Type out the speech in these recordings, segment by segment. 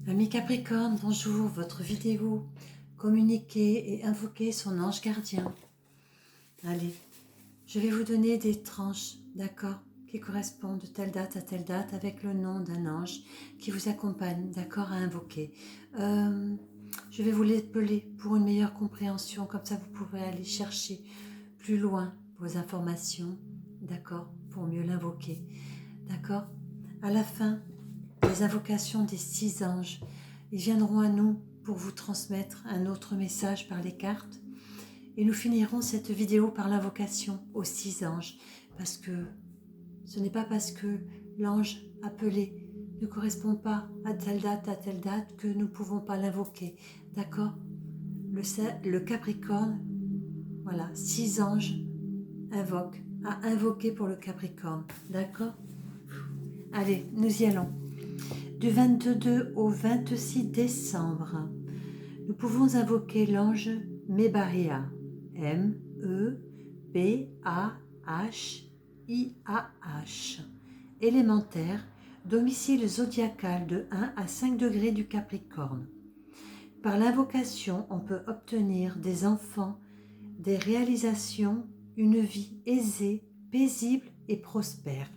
Ami Capricorne, bonjour, votre vidéo, communiquer et invoquer son ange gardien. Allez, je vais vous donner des tranches, d'accord, qui correspondent de telle date à telle date avec le nom d'un ange qui vous accompagne, d'accord, à invoquer. Je vais vous l'épeler pour une meilleure compréhension, comme ça vous pourrez aller chercher plus loin vos informations, d'accord, pour mieux l'invoquer, d'accord. À la fin des invocations des 6 anges, ils viendront à nous pour vous transmettre un autre message par les cartes. Et nous finirons cette vidéo par l'invocation aux 6 anges, parce que ce n'est pas parce que l'ange appelé ne correspond pas à telle date que nous ne pouvons pas l'invoquer, d'accord. Le Capricorne, voilà, 6 anges à invoquer pour le Capricorne, d'accord. Allez, nous y allons. Du 22 au 26 décembre, nous pouvons invoquer l'ange Mebahia, M-E-B-A-H-I-A-H, élémentaire, domicile zodiacal de 1 à 5 degrés du Capricorne. Par l'invocation, on peut obtenir des enfants, des réalisations, une vie aisée, paisible et prospère.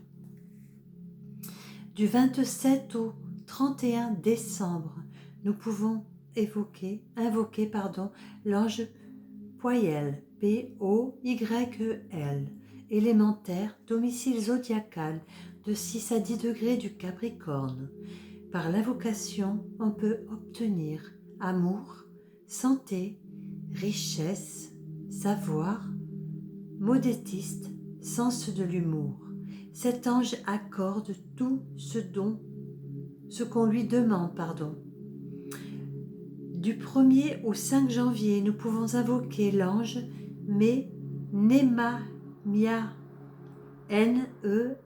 Du 27 au 31 décembre, nous pouvons invoquer l'ange Poyel, P-O-Y-E-L, élémentaire, domicile zodiacal de 6 à 10 degrés du Capricorne. Par l'invocation, on peut obtenir amour, santé, richesse, savoir, modétiste, sens de l'humour. Cet ange accorde tout ce qu'on lui demande. Du 1er au 5 janvier, nous pouvons invoquer l'ange Nemamiah, N-E-M-A-M-I-A-H,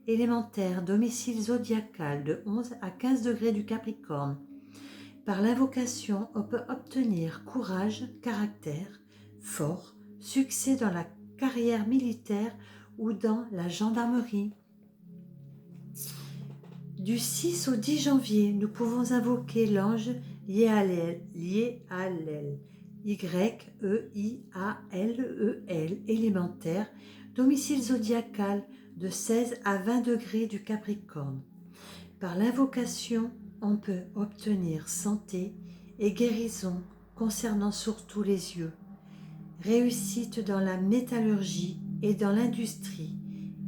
élémentaire, domicile zodiacal de 11 à 15 degrés du Capricorne. Par l'invocation, on peut obtenir courage, caractère, fort, succès dans la carrière militaire ou dans la gendarmerie. Du 6 au 10 janvier, nous pouvons invoquer l'ange Yehalel, Y-E-I-A-L-E-L, élémentaire, domicile zodiacal de 16 à 20 degrés du Capricorne. Par l'invocation, on peut obtenir santé et guérison concernant surtout les yeux, réussite dans la métallurgie et dans l'industrie,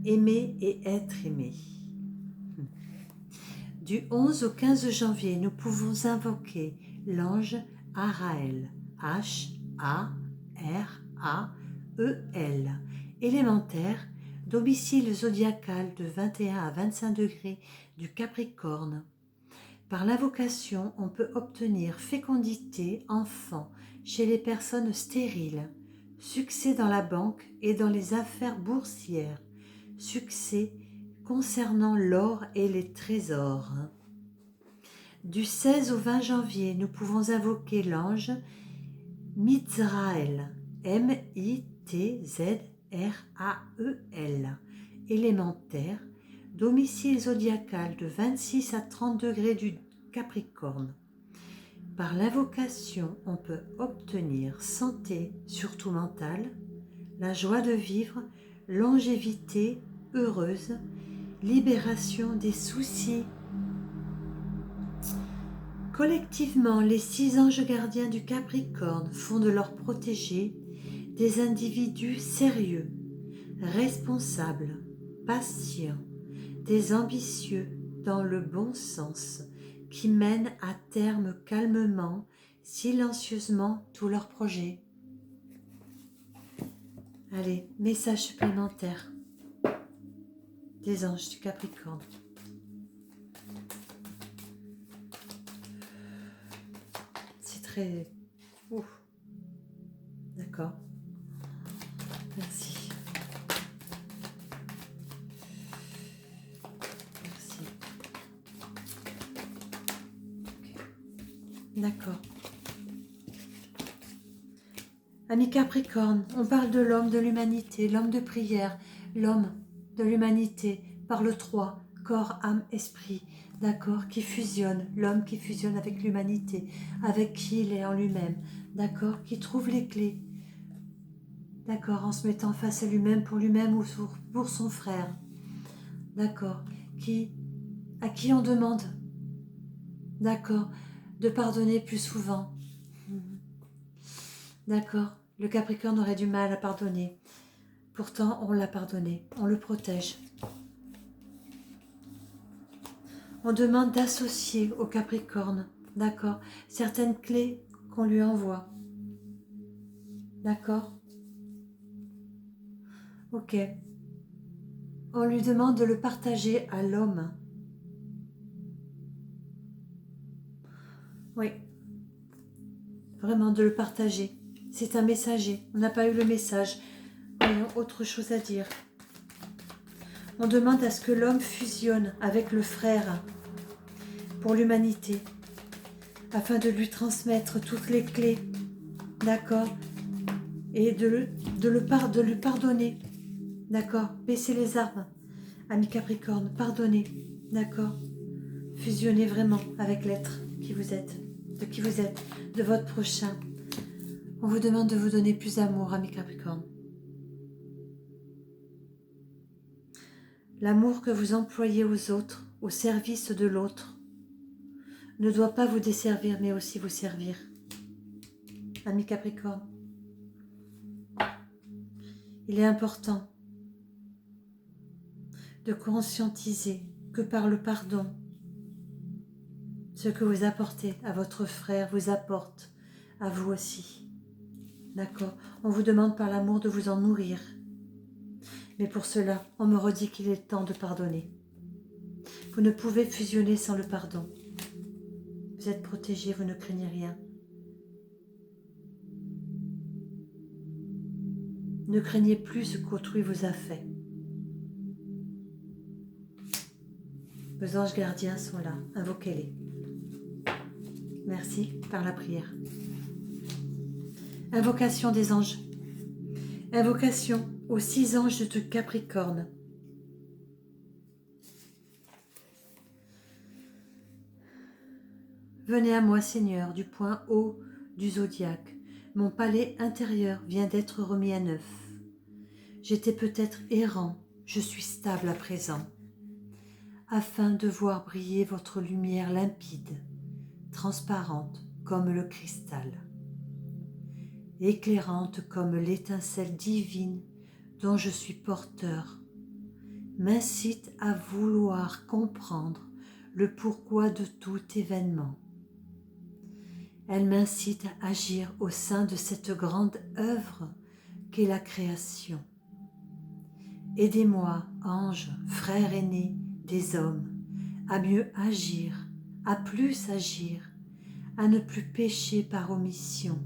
aimer et être aimé. Du 11 au 15 janvier, nous pouvons invoquer l'ange Araël, H-A-R-A-E-L, élémentaire, domicile zodiacal de 21 à 25 degrés du Capricorne. Par l'invocation, on peut obtenir fécondité, enfant, chez les personnes stériles, succès dans la banque et dans les affaires boursières, succès concernant l'or et les trésors. Du 16 au 20 janvier, nous pouvons invoquer l'ange Mizraël, M-I-T-Z-R-A-E-L, élémentaire, domicile zodiacal de 26 à 30 degrés du Capricorne. Par l'invocation, on peut obtenir santé, surtout mentale, la joie de vivre, longévité heureuse, libération des soucis. Collectivement, les 6 anges gardiens du Capricorne font de leurs protégés des individus sérieux, responsables, patients, des ambitieux dans le bon sens, qui mènent à terme calmement, silencieusement tous leurs projets. Allez, message supplémentaire des anges du Capricorne. C'est très... Ouf. D'accord. Merci. Merci. Okay. D'accord. Ami Capricorne, on parle de l'homme de l'humanité, l'homme de prière, l'homme de l'humanité par le 3, corps, âme, esprit, d'accord, qui fusionne, l'homme qui fusionne avec l'humanité, avec qui il est en lui-même, d'accord, qui trouve les clés, d'accord, en se mettant face à lui-même ou pour son frère, d'accord, à qui on demande, d'accord, de pardonner plus souvent, d'accord, le Capricorne aurait du mal à pardonner, pourtant on l'a pardonné, on le protège. On demande d'associer au Capricorne, d'accord, certaines clés qu'on lui envoie, d'accord, ok. On lui demande de le partager à l'homme. Oui, vraiment de le partager. C'est un messager, on n'a pas eu le message. Voyons, autre chose à dire. On demande à ce que l'homme fusionne avec le frère pour l'humanité, afin de lui transmettre toutes les clés, d'accord, et de lui pardonner, d'accord, baisser les armes, ami Capricorne, pardonnez, d'accord, fusionnez vraiment avec l'être qui vous êtes, de votre prochain. On vous demande de vous donner plus d'amour, ami Capricorne. L'amour que vous employez aux autres, au service de l'autre, ne doit pas vous desservir, mais aussi vous servir. Ami Capricorne, il est important de conscientiser que par le pardon, ce que vous apportez à votre frère vous apporte à vous aussi. D'accord? On vous demande par l'amour de vous en nourrir. Mais pour cela, on me redit qu'il est temps de pardonner. Vous ne pouvez fusionner sans le pardon. Vous êtes protégé, vous ne craignez rien. Ne craignez plus ce qu'autrui vous a fait. Vos anges gardiens sont là, invoquez-les. Merci par la prière. Invocation des anges. Invocation aux 6 anges de Capricorne. Venez à moi, Seigneur, du point haut du zodiaque. Mon palais intérieur vient d'être remis à neuf. J'étais peut-être errant, je suis stable à présent, afin de voir briller votre lumière limpide, transparente comme le cristal, éclairante comme l'étincelle divine dont je suis porteur, m'incite à vouloir comprendre le pourquoi de tout événement. Elle m'incite à agir au sein de cette grande œuvre qu'est la création. Aidez-moi, ange, frère aîné des hommes, à mieux agir, à plus agir, à ne plus pécher par omission,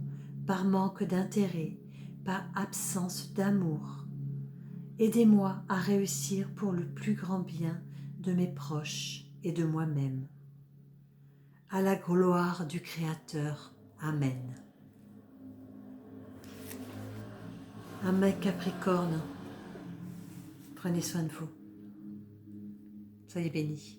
par manque d'intérêt, par absence d'amour. Aidez-moi à réussir pour le plus grand bien de mes proches et de moi-même. À la gloire du Créateur. Amen. Amen Capricorne. Prenez soin de vous. Soyez bénis.